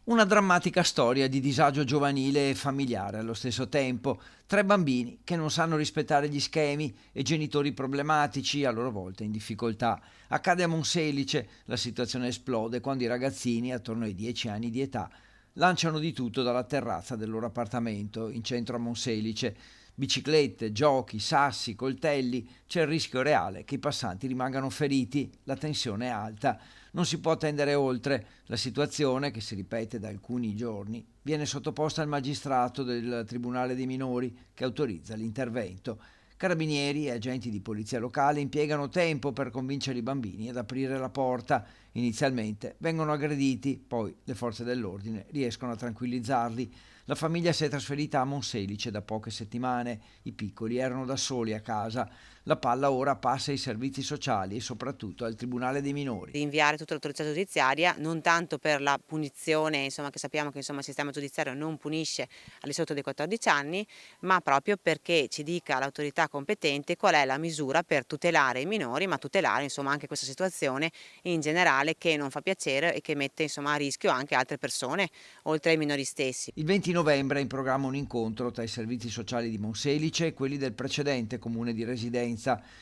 Una drammatica storia di disagio giovanile e familiare allo stesso tempo. 3 bambini che non sanno rispettare gli schemi e genitori problematici, a loro volta in difficoltà. Accade a Monselice, la situazione esplode quando i ragazzini, attorno ai 10 anni di età, lanciano di tutto dalla terrazza del loro appartamento in centro a Monselice. Biciclette, giochi, sassi, coltelli, c'è il rischio reale che i passanti rimangano feriti, la tensione è alta. Non si può tendere oltre. La situazione, che si ripete da alcuni giorni, viene sottoposta al magistrato del Tribunale dei minori che autorizza l'intervento. Carabinieri e agenti di polizia locale impiegano tempo per convincere i bambini ad aprire la porta. Inizialmente vengono aggrediti, poi le forze dell'ordine riescono a tranquillizzarli. La famiglia si è trasferita a Monselice da poche settimane. I piccoli erano da soli a casa. La palla ora passa ai servizi sociali e soprattutto al Tribunale dei minori. Di inviare tutta l'autorità giudiziaria, non tanto per la punizione, insomma, che sappiamo che insomma, il sistema giudiziario non punisce al di sotto dei 14 anni, ma proprio perché ci dica l'autorità competente qual è la misura per tutelare i minori, ma tutelare insomma, anche questa situazione in generale che non fa piacere e che mette insomma, a rischio anche altre persone, oltre ai minori stessi. Il 20 novembre è in programma un incontro tra i servizi sociali di Monselice e quelli del precedente comune di residenza.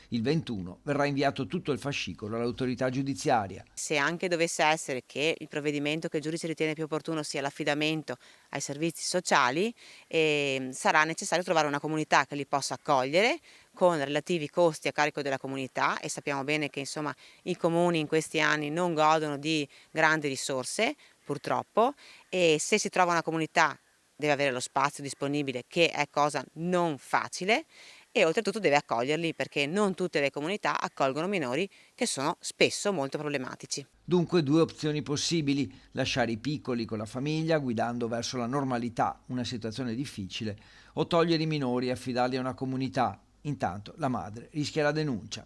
Il 21 verrà inviato tutto il fascicolo all'autorità giudiziaria. Se anche dovesse essere che il provvedimento che il giudice ritiene più opportuno sia l'affidamento ai servizi sociali, sarà necessario trovare una comunità che li possa accogliere con relativi costi a carico della comunità e sappiamo bene che insomma i comuni in questi anni non godono di grandi risorse, purtroppo, e se si trova una comunità deve avere lo spazio disponibile, che è cosa non facile, e oltretutto deve accoglierli perché non tutte le comunità accolgono minori che sono spesso molto problematici. Dunque 2 opzioni possibili: lasciare i piccoli con la famiglia guidando verso la normalità, una situazione difficile, o togliere i minori e affidarli a una comunità. Intanto la madre rischia la denuncia.